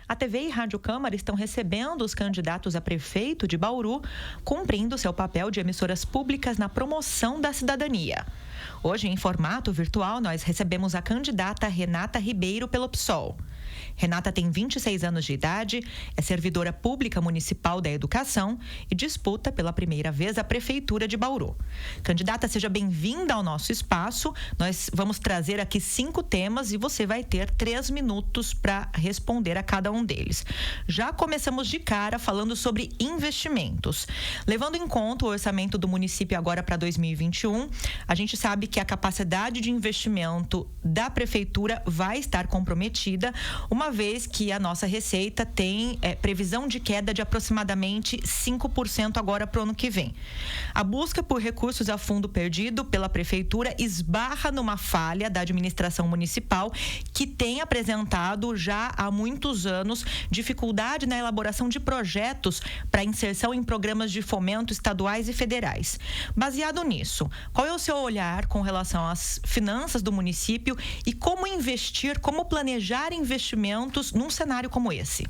A TV e Rádio Câmara estão recebendo os candidatos a prefeito de Bauru, cumprindo seu papel de emissoras públicas na promoção da cidadania. Hoje, em formato virtual, nós recebemos a candidata Renata Ribeiro pelo PSOL. Renata tem 26 anos de idade, é servidora pública municipal da educação e disputa pela primeira vez a Prefeitura de Bauru. Candidata, seja bem-vinda ao nosso espaço. Nós vamos trazer aqui 5 temas e você vai ter 3 minutos para responder a cada um deles. Já começamos de cara falando sobre investimentos. Levando em conta o orçamento do município agora para 2021, a gente sabe que a capacidade de investimento da Prefeitura vai estar comprometida, uma vez que a nossa receita tem previsão de queda de aproximadamente 5% agora para o ano que vem. A busca por recursos a fundo perdido pela Prefeitura esbarra numa falha da administração municipal, que tem apresentado já há muitos anos dificuldade na elaboração de projetos para inserção em programas de fomento estaduais e federais. Baseado nisso, qual é o seu olhar com relação às finanças do município e como investir, como planejar investimentos num cenário como esse?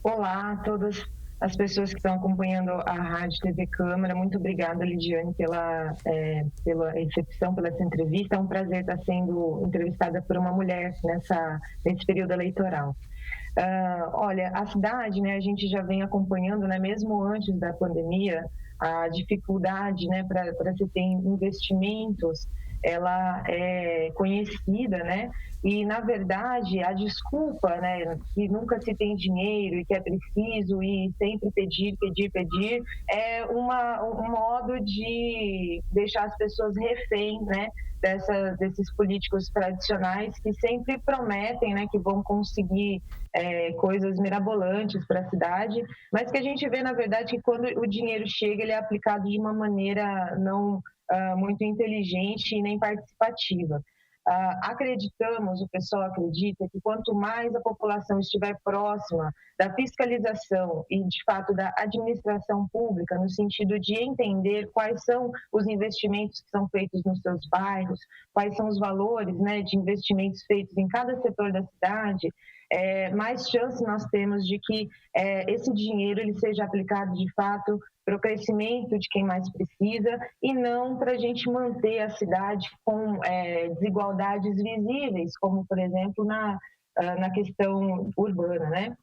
Olá a todas as pessoas que estão acompanhando a Rádio TV Câmara. Muito obrigada, Lidiane, pela recepção, pela essa entrevista. É um prazer estar sendo entrevistada por uma mulher nesse período eleitoral. Olha, a cidade, né, a gente já vem acompanhando, né, mesmo antes da pandemia, a dificuldade, né, para se ter investimentos. Ela é conhecida, né? E, na verdade, a desculpa, né, que nunca se tem dinheiro e que é preciso e sempre pedir, é um modo de deixar as pessoas refém, né, desses políticos tradicionais que sempre prometem, né, que vão conseguir coisas mirabolantes para a cidade, mas que a gente vê, na verdade, que quando o dinheiro chega, ele é aplicado de uma maneira não muito inteligente e nem participativa. O pessoal acredita que quanto mais a população estiver próxima da fiscalização e, de fato, da administração pública, no sentido de entender quais são os investimentos que são feitos nos seus bairros, quais são os valores, né, de investimentos feitos em cada setor da cidade, mais chance nós temos de que esse dinheiro ele seja aplicado, de fato, para o crescimento de quem mais precisa e não para a gente manter a cidade com desigualdades visíveis, como, por exemplo, na questão urbana, né?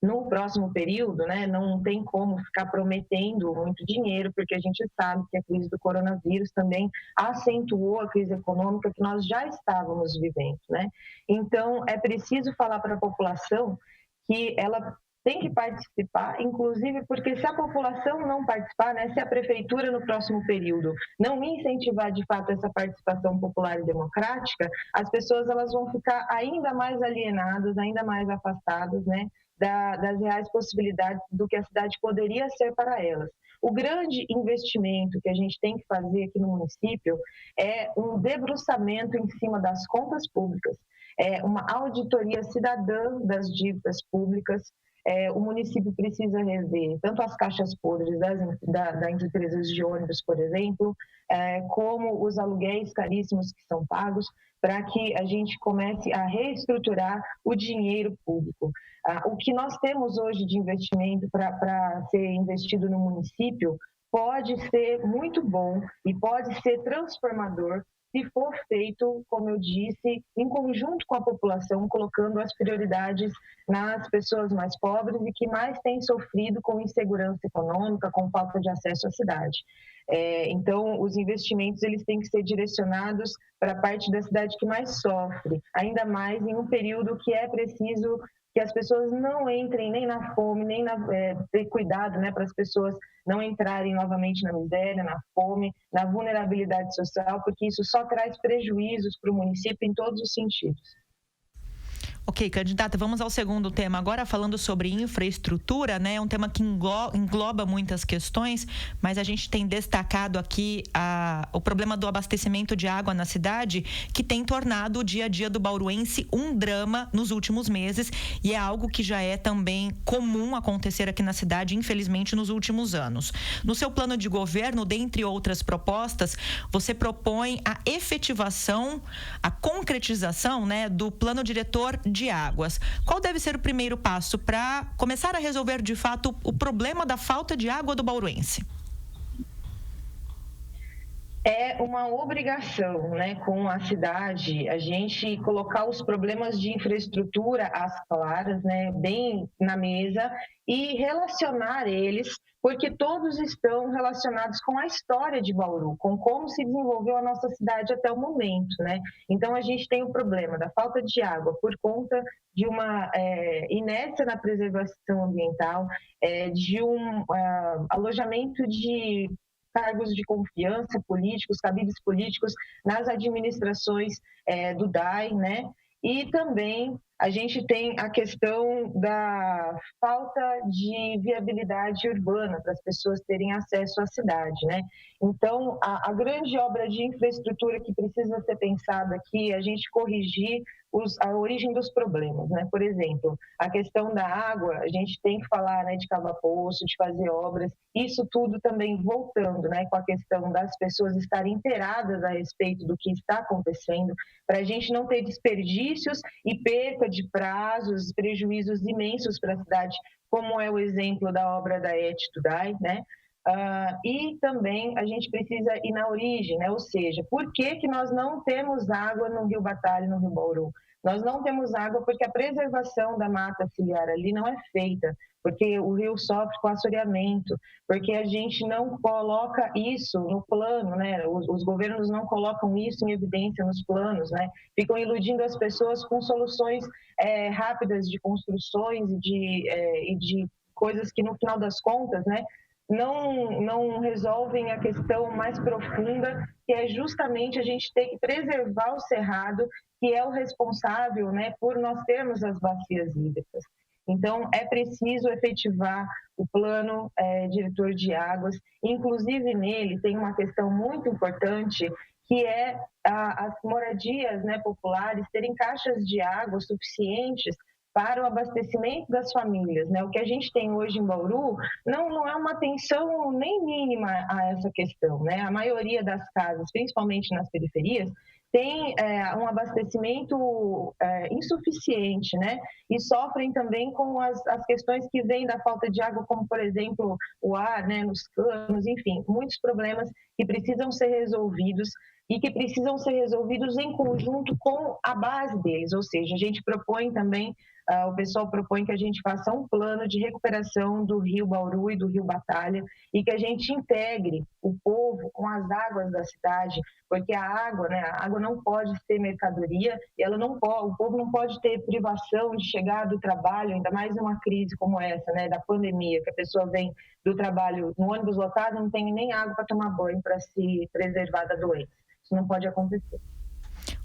No próximo período, né, não tem como ficar prometendo muito dinheiro, porque a gente sabe que a crise do coronavírus também acentuou a crise econômica que nós já estávamos vivendo, né? Então, é preciso falar para a população que ela tem que participar, inclusive porque se a população não participar, né, se a prefeitura no próximo período não incentivar de fato essa participação popular e democrática, as pessoas elas vão ficar ainda mais alienadas, ainda mais afastadas, né, das reais possibilidades do que a cidade poderia ser para elas. O grande investimento que a gente tem que fazer aqui no município é um debruçamento em cima das contas públicas, uma auditoria cidadã das dívidas públicas. O município precisa rever tanto as caixas podres das empresas de ônibus, por exemplo, como os aluguéis caríssimos que são pagos, para que a gente comece a reestruturar o dinheiro público. O que nós temos hoje de investimento para ser investido no município pode ser muito bom e pode ser transformador se for feito, como eu disse, em conjunto com a população, colocando as prioridades nas pessoas mais pobres e que mais têm sofrido com insegurança econômica, com falta de acesso à cidade. Então, os investimentos eles têm que ser direcionados para a parte da cidade que mais sofre, ainda mais em um período que é preciso que as pessoas não entrem nem na fome, nem ter cuidado, né, para as pessoas não entrarem novamente na miséria, na fome, na vulnerabilidade social, porque isso só traz prejuízos para o município em todos os sentidos. Ok, candidata, vamos ao segundo tema. Agora falando sobre infraestrutura, né? É um tema que engloba muitas questões, mas a gente tem destacado aqui o problema do abastecimento de água na cidade, que tem tornado o dia a dia do bauruense um drama nos últimos meses, e é algo que já é também comum acontecer aqui na cidade, infelizmente, nos últimos anos. No seu plano de governo, dentre outras propostas, você propõe a efetivação, a concretização, né, do plano diretor de águas. Qual deve ser o primeiro passo para começar a resolver de fato o problema da falta de água do bauruense? É uma obrigação, né, com a cidade, a gente colocar os problemas de infraestrutura às claras, né, bem na mesa e relacionar eles, porque todos estão relacionados com a história de Bauru, com como se desenvolveu a nossa cidade até o momento, né? Então a gente tem o problema da falta de água por conta de uma inércia na preservação ambiental, de um alojamento de cargos de confiança políticos, cabides políticos nas administrações do DAI, né? E também a gente tem a questão da falta de viabilidade urbana para as pessoas terem acesso à cidade, né? Então, a grande obra de infraestrutura que precisa ser pensada aqui é a gente corrigir a origem dos problemas, né? Por exemplo, a questão da água, a gente tem que falar, né, de cavar poço, de fazer obras, isso tudo também voltando, né, com a questão das pessoas estarem inteiradas a respeito do que está acontecendo, para a gente não ter desperdícios e perca de prazos, prejuízos imensos para a cidade, como é o exemplo da obra da ET Tudai, né? E também a gente precisa ir na origem, né? Ou seja, por que nós não temos água no Rio Batalha e no Rio Bauru? Nós não temos água porque a preservação da mata ciliar ali não é feita, porque o rio sofre com assoreamento, porque a gente não coloca isso no plano, né? Os governos não colocam isso em evidência nos planos, né? Ficam iludindo as pessoas com soluções rápidas de construções e de coisas que, no final das contas, né, não resolvem a questão mais profunda, que é justamente a gente ter que preservar o cerrado, que é o responsável, né, por nós termos as bacias hídricas. Então, é preciso efetivar o plano diretor de águas. Inclusive, nele tem uma questão muito importante, que é as moradias, né, populares terem caixas de água suficientes para o abastecimento das famílias, né? O que a gente tem hoje em Bauru não é uma atenção nem mínima a essa questão, né? A maioria das casas, principalmente nas periferias, tem um abastecimento insuficiente, né? E sofrem também com as questões que vêm da falta de água, como, por exemplo, o ar, né, nos canos, enfim, muitos problemas que precisam ser resolvidos e que precisam ser resolvidos em conjunto com a base deles, ou seja, a gente propõe também, o pessoal propõe que a gente faça um plano de recuperação do Rio Bauru e do Rio Batalha e que a gente integre o povo com as águas da cidade, porque a água, né, a água não pode ser mercadoria, e ela não pode, o povo não pode ter privação de chegar do trabalho, ainda mais numa crise como essa, né, da pandemia, que a pessoa vem do trabalho no ônibus lotado, não tem nem água para tomar banho para se preservar da doença. Isso não pode acontecer.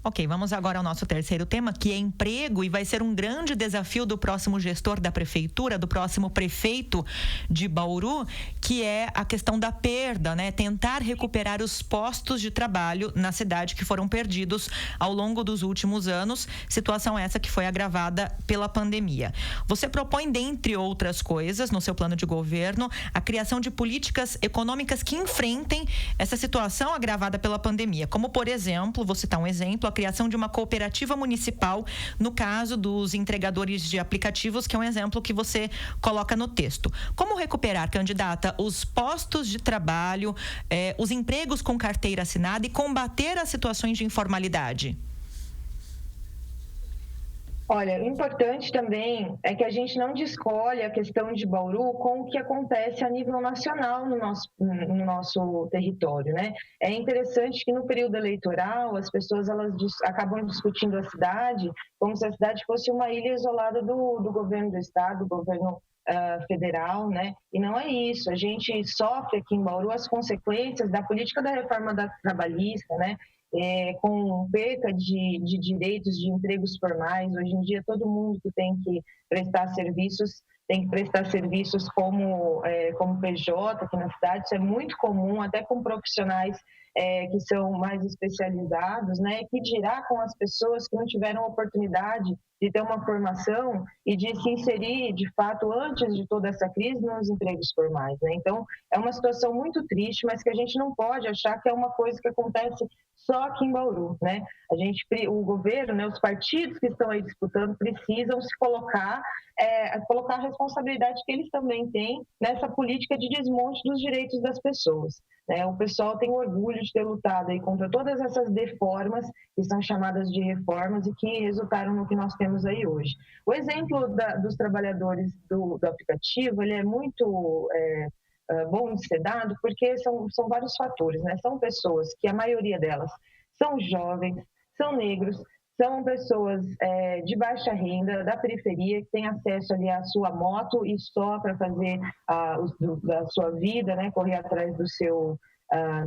Ok, vamos agora ao nosso terceiro tema, que é emprego, e vai ser um grande desafio do próximo gestor da prefeitura, do próximo prefeito de Bauru, que é a questão da perda, né? Tentar recuperar os postos de trabalho na cidade que foram perdidos ao longo dos últimos anos, situação essa que foi agravada pela pandemia. Você propõe, dentre outras coisas, no seu plano de governo, a criação de políticas econômicas que enfrentem essa situação agravada pela pandemia, como, por exemplo, vou citar um exemplo, a criação de uma cooperativa municipal, no caso dos entregadores de aplicativos, que é um exemplo que você coloca no texto. Como recuperar, candidata, os postos de trabalho, os empregos com carteira assinada e combater as situações de informalidade? Olha, o importante também é que a gente não descolhe a questão de Bauru com o que acontece a nível nacional no nosso território, né? É interessante que no período eleitoral as pessoas acabam discutindo a cidade como se a cidade fosse uma ilha isolada do governo do estado, do governo federal, né? E não é isso. A gente sofre aqui em Bauru as consequências da política da reforma trabalhista, né? Com perca de direitos de empregos formais. Hoje em dia, todo mundo que tem que prestar serviços tem que prestar serviços como PJ aqui na cidade. Isso é muito comum, até com profissionais que são mais especializados, né? Que dirá com as pessoas que não tiveram oportunidade de ter uma formação e de se inserir, de fato, antes de toda essa crise, nos empregos formais, né? Então, é uma situação muito triste, mas que a gente não pode achar que é uma coisa que acontece só aqui em Bauru, né? O governo, né, os partidos que estão aí disputando precisam se colocar a responsabilidade que eles também têm nessa política de desmonte dos direitos das pessoas, né? O pessoal tem orgulho de ter lutado aí contra todas essas deformas que são chamadas de reformas e que resultaram no que nós temos aí hoje. O exemplo dos trabalhadores do aplicativo, ele é muito bom de ser dado porque são vários fatores, né? São pessoas que a maioria delas são jovens, são negros, são pessoas de baixa renda, da periferia, que têm acesso ali à sua moto e só para fazer da sua vida, né? Correr atrás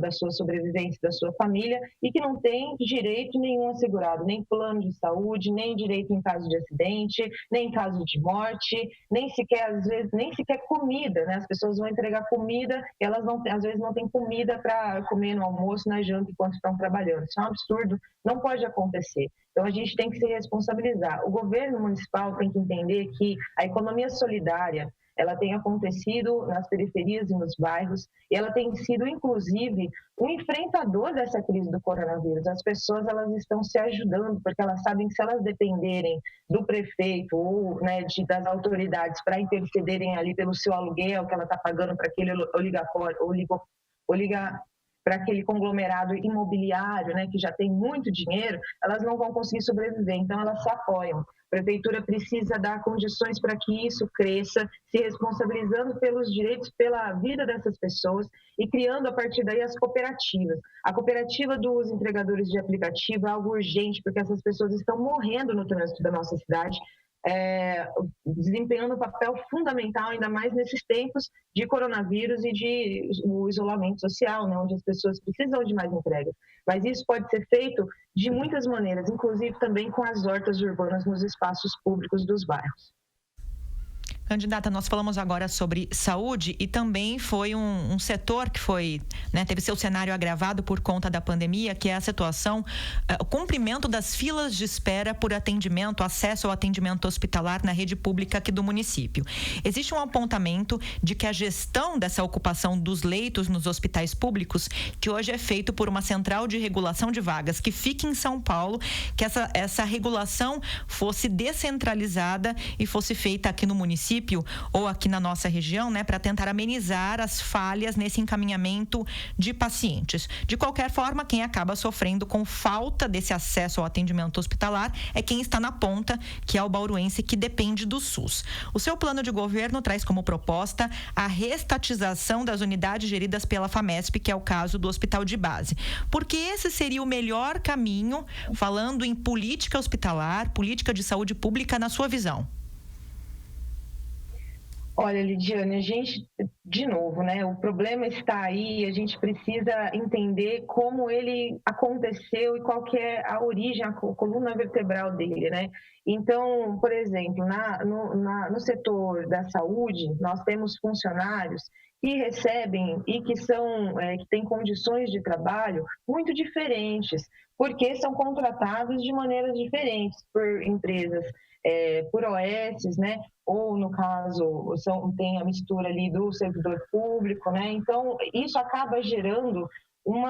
da sua sobrevivência, da sua família, e que não tem direito nenhum assegurado, nem plano de saúde, nem direito em caso de acidente, nem em caso de morte, nem sequer, às vezes, nem sequer comida, né? As pessoas vão entregar comida e elas às vezes não têm comida para comer no almoço, na janta, enquanto estão trabalhando. Isso é um absurdo, não pode acontecer. Então, a gente tem que se responsabilizar. O governo municipal tem que entender que a economia solidária, ela tem acontecido nas periferias e nos bairros, e ela tem sido, inclusive, um enfrentador dessa crise do coronavírus. As pessoas, elas estão se ajudando, porque elas sabem que se elas dependerem do prefeito ou, né, das autoridades para intercederem ali pelo seu aluguel que ela está pagando para aquele para aquele conglomerado imobiliário, né, que já tem muito dinheiro, elas não vão conseguir sobreviver. Então, elas se apoiam. A prefeitura precisa dar condições para que isso cresça, se responsabilizando pelos direitos, pela vida dessas pessoas e criando, a partir daí, as cooperativas. A cooperativa dos entregadores de aplicativo é algo urgente, porque essas pessoas estão morrendo no trânsito da nossa cidade, desempenhando um papel fundamental, ainda mais nesses tempos de coronavírus e de o isolamento social, né, onde as pessoas precisam de mais entregas. Mas isso pode ser feito de muitas maneiras, inclusive também com as hortas urbanas nos espaços públicos dos bairros. Candidata, nós falamos agora sobre saúde e também foi um setor que teve seu cenário agravado por conta da pandemia, que é a situação, o cumprimento das filas de espera por atendimento, acesso ao atendimento hospitalar na rede pública aqui do município. Existe um apontamento de que a gestão dessa ocupação dos leitos nos hospitais públicos, que hoje é feito por uma central de regulação de vagas que fica em São Paulo, que essa regulação fosse descentralizada e fosse feita aqui no município ou aqui na nossa região, né, para tentar amenizar as falhas nesse encaminhamento de pacientes. De qualquer forma, quem acaba sofrendo com falta desse acesso ao atendimento hospitalar é quem está na ponta, que é o bauruense que depende do SUS. O seu plano de governo traz como proposta a restatização das unidades geridas pela FAMESP, que é o caso do Hospital de Base. Porque esse seria o melhor caminho, falando em política hospitalar, política de saúde pública, na sua visão? Olha, Lidiane, a gente, de novo, né? O problema está aí, a gente precisa entender como ele aconteceu e qual que é a origem, a coluna vertebral dele, né? Então, por exemplo, no setor da saúde, nós temos funcionários que recebem e que têm condições de trabalho muito diferentes, porque são contratados de maneiras diferentes por empresas, por OS, né? Ou, no caso, tem a mistura ali do servidor público, né? Então, isso acaba gerando um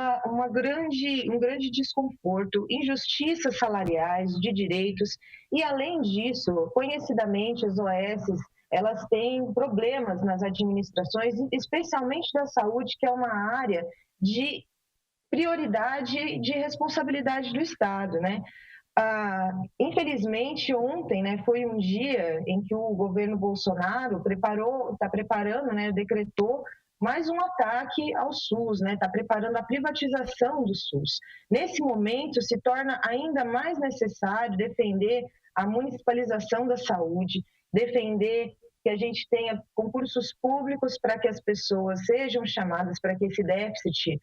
grande desconforto, injustiças salariais, de direitos, e, além disso, conhecidamente, as OS, elas têm problemas nas administrações, especialmente da saúde, que é uma área de prioridade de responsabilidade do Estado, né? Infelizmente, ontem, né, foi um dia em que o governo Bolsonaro está preparando, né, decretou mais um ataque ao SUS, né, está preparando a privatização do SUS. Nesse momento, se torna ainda mais necessário defender a municipalização da saúde, defender que a gente tenha concursos públicos para que as pessoas sejam chamadas, para que esse déficit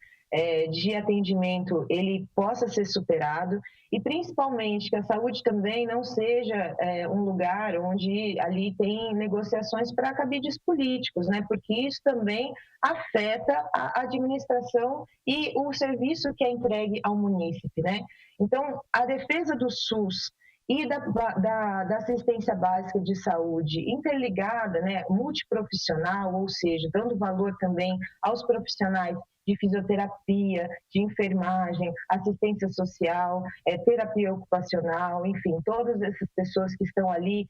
de atendimento ele possa ser superado e principalmente que a saúde também não seja um lugar onde ali tem negociações para cabides políticos, né? Porque isso também afeta a administração e o serviço que é entregue ao munícipe, né? Então, a defesa do SUS e da assistência básica de saúde interligada, né, multiprofissional, ou seja, dando valor também aos profissionais de fisioterapia, de enfermagem, assistência social, terapia ocupacional, enfim, todas essas pessoas que estão ali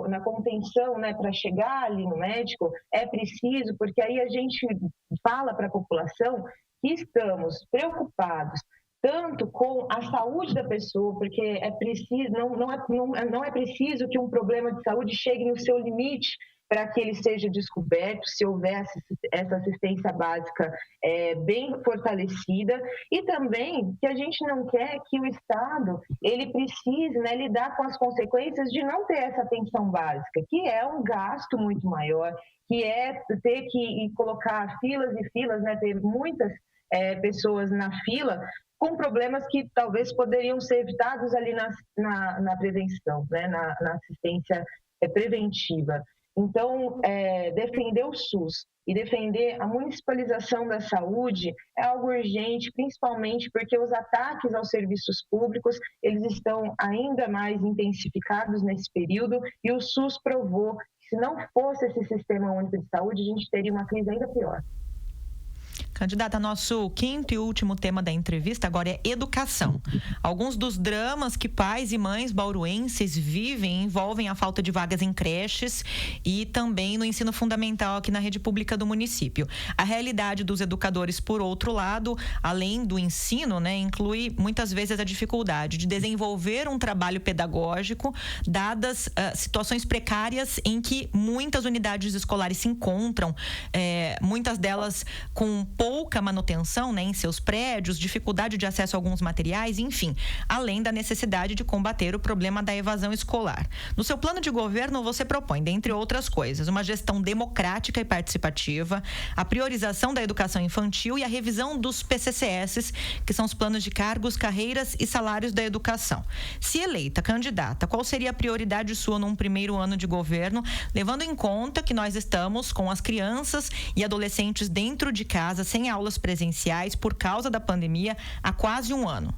na contenção, né, para chegar ali no médico, é preciso, porque aí a gente fala para a população que estamos preocupados tanto com a saúde da pessoa, porque é preciso, não é preciso que um problema de saúde chegue no seu limite para que ele seja descoberto, se houver essa assistência básica bem fortalecida, e também que a gente não quer que o Estado ele precise, né, lidar com as consequências de não ter essa atenção básica, que é um gasto muito maior, que é ter que colocar filas e filas, né, ter muitas pessoas na fila com problemas que talvez poderiam ser evitados ali na prevenção, né, na assistência preventiva. Então, defender o SUS e defender a municipalização da saúde é algo urgente, principalmente porque os ataques aos serviços públicos, eles estão ainda mais intensificados nesse período e o SUS provou que se não fosse esse sistema único de saúde, a gente teria uma crise ainda pior. Candidata, nosso quinto e último tema da entrevista agora é educação. Alguns dos dramas que pais e mães bauruenses vivem envolvem a falta de vagas em creches e também no ensino fundamental aqui na rede pública do município. A realidade dos educadores, por outro lado, além do ensino, né, inclui muitas vezes a dificuldade de desenvolver um trabalho pedagógico, dadas situações precárias em que muitas unidades escolares se encontram, muitas delas com pouca manutenção, né, em seus prédios, dificuldade de acesso a alguns materiais, enfim, além da necessidade de combater o problema da evasão escolar. No seu plano de governo, você propõe, dentre outras coisas, uma gestão democrática e participativa, a priorização da educação infantil e a revisão dos PCCS, que são os planos de cargos, carreiras e salários da educação. Se eleita candidata, qual seria a prioridade sua num primeiro ano de governo, levando em conta que nós estamos com as crianças e adolescentes dentro de casa, sem aulas presenciais por causa da pandemia há quase um ano?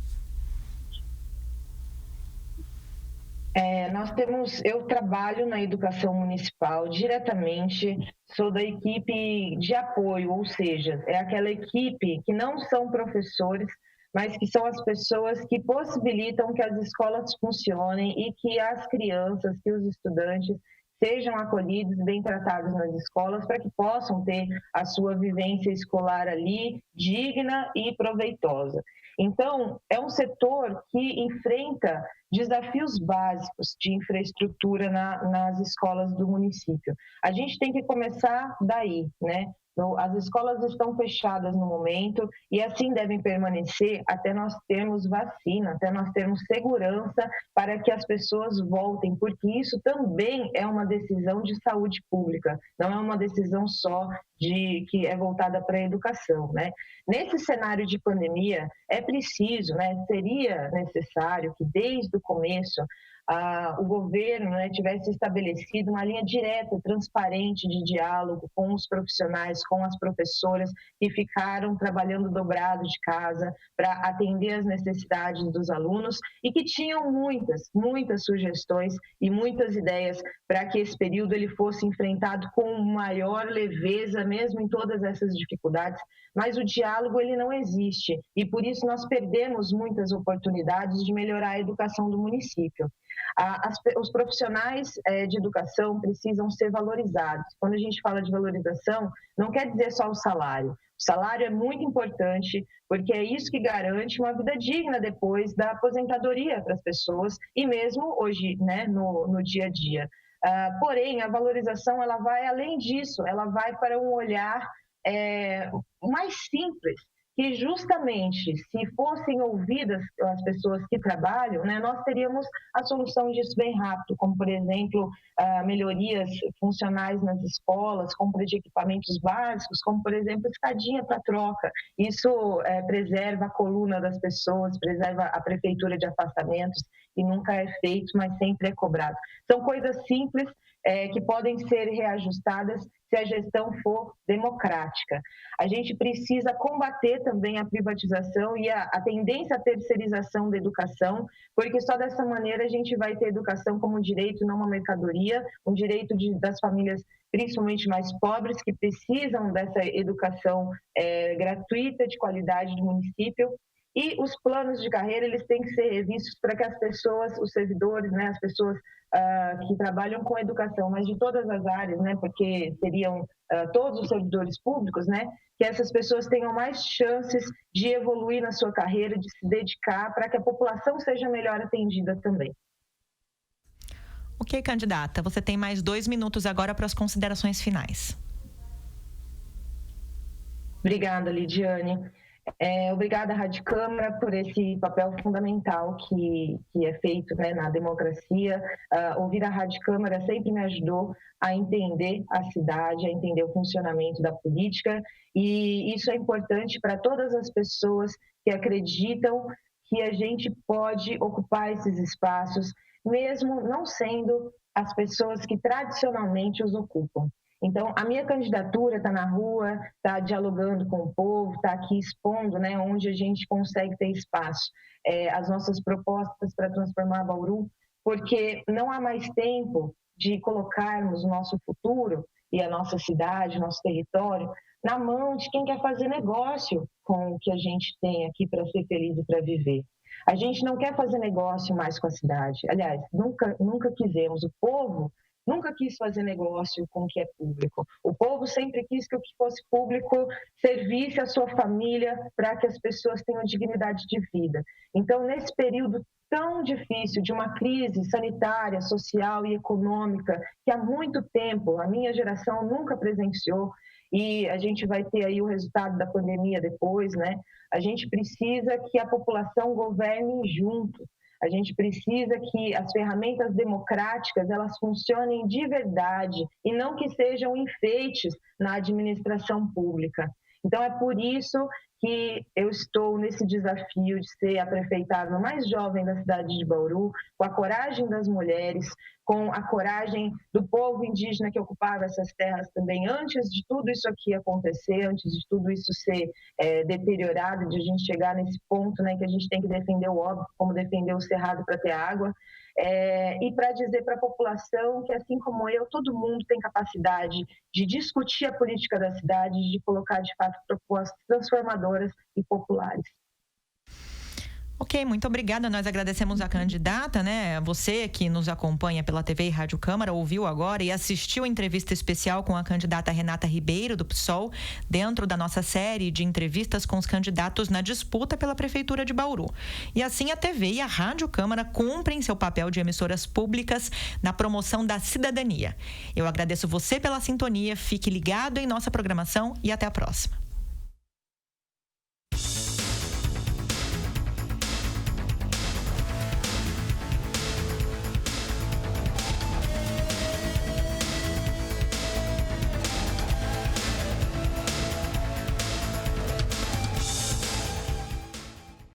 Eu trabalho na educação municipal diretamente, sou da equipe de apoio, ou seja, é aquela equipe que não são professores, mas que são as pessoas que possibilitam que as escolas funcionem e que as crianças, que os estudantes sejam acolhidos, bem tratados nas escolas, para que possam ter a sua vivência escolar ali digna e proveitosa. Então, é um setor que enfrenta desafios básicos de infraestrutura nas escolas do município. A gente tem que começar daí, né? As escolas estão fechadas no momento e assim devem permanecer até nós termos vacina, até nós termos segurança para que as pessoas voltem, porque isso também é uma decisão de saúde pública, não é uma decisão só que é voltada para a educação, né? Nesse cenário de pandemia, é preciso, né, seria necessário que desde o começo o governo, né, tivesse estabelecido uma linha direta, transparente de diálogo com os profissionais, com as professoras que ficaram trabalhando dobrado de casa para atender as necessidades dos alunos e que tinham muitas sugestões e muitas ideias para que esse período ele fosse enfrentado com maior leveza, mesmo em todas essas dificuldades. Mas o diálogo ele não existe e por isso nós perdemos muitas oportunidades de melhorar a educação do município. Os profissionais de educação precisam ser valorizados. Quando a gente fala de valorização, não quer dizer só o salário. O salário é muito importante, porque é isso que garante uma vida digna depois da aposentadoria para as pessoas e mesmo hoje, né, no dia a dia. Porém, a valorização ela vai além disso, ela vai para um olhar mais simples que justamente se fossem ouvidas as pessoas que trabalham, né, nós teríamos a solução disso bem rápido, como, por exemplo, melhorias funcionais nas escolas, compra de equipamentos básicos, como, por exemplo, escadinha para troca. Isso preserva a coluna das pessoas, preserva a prefeitura de afastamentos, e nunca é feito, mas sempre é cobrado. São coisas simples que podem ser reajustadas se a gestão for democrática. A gente precisa combater também a privatização e a tendência à terceirização da educação, porque só dessa maneira a gente vai ter educação como um direito, não uma mercadoria, um direito das famílias, principalmente mais pobres, que precisam dessa educação gratuita, de qualidade do município. E os planos de carreira, eles têm que ser revistos para que as pessoas, os servidores, né, as pessoas que trabalham com educação, mas de todas as áreas, né, porque seriam todos os servidores públicos, né, que essas pessoas tenham mais chances de evoluir na sua carreira, de se dedicar para que a população seja melhor atendida também. Ok, candidata, você tem mais 2 minutos agora para as considerações finais. Obrigada, Lidiane. Obrigada, Rádio Câmara, por esse papel fundamental que é feito, né, na democracia. Ouvir a Rádio Câmara sempre me ajudou a entender a cidade, a entender o funcionamento da política, e isso é importante para todas as pessoas que acreditam que a gente pode ocupar esses espaços, mesmo não sendo as pessoas que tradicionalmente os ocupam. Então, a minha candidatura está na rua, está dialogando com o povo, está aqui expondo, né, onde a gente consegue ter espaço, as nossas propostas para transformar Bauru, porque não há mais tempo de colocarmos o nosso futuro e a nossa cidade, nosso território, na mão de quem quer fazer negócio com o que a gente tem aqui para ser feliz e para viver. A gente não quer fazer negócio mais com a cidade. Aliás, nunca quisemos. O povo nunca quis fazer negócio com o que é público. O povo sempre quis que o que fosse público servisse a sua família para que as pessoas tenham dignidade de vida. Então, nesse período tão difícil de uma crise sanitária, social e econômica, que há muito tempo a minha geração nunca presenciou, e a gente vai ter aí o resultado da pandemia depois, né? A gente precisa que a população governe junto. A gente precisa que as ferramentas democráticas elas funcionem de verdade e não que sejam enfeites na administração pública. Então, é por isso que eu estou nesse desafio de ser a prefeitável mais jovem da cidade de Bauru, com a coragem das mulheres, com a coragem do povo indígena que ocupava essas terras também, antes de tudo isso aqui acontecer, antes de tudo isso ser deteriorado, de a gente chegar nesse ponto, né, que a gente tem que defender o óbvio, como defender o cerrado para ter água, e para dizer para a população que, assim como eu, todo mundo tem capacidade de discutir a política da cidade, de colocar, de fato, propostas transformadoras e populares. Ok, muito obrigada. Nós agradecemos a candidata, né? Você que nos acompanha pela TV e Rádio Câmara, ouviu agora e assistiu a entrevista especial com a candidata Renata Ribeiro, do PSOL, dentro da nossa série de entrevistas com os candidatos na disputa pela Prefeitura de Bauru. E assim a TV e a Rádio Câmara cumprem seu papel de emissoras públicas na promoção da cidadania. Eu agradeço você pela sintonia, fique ligado em nossa programação e até a próxima.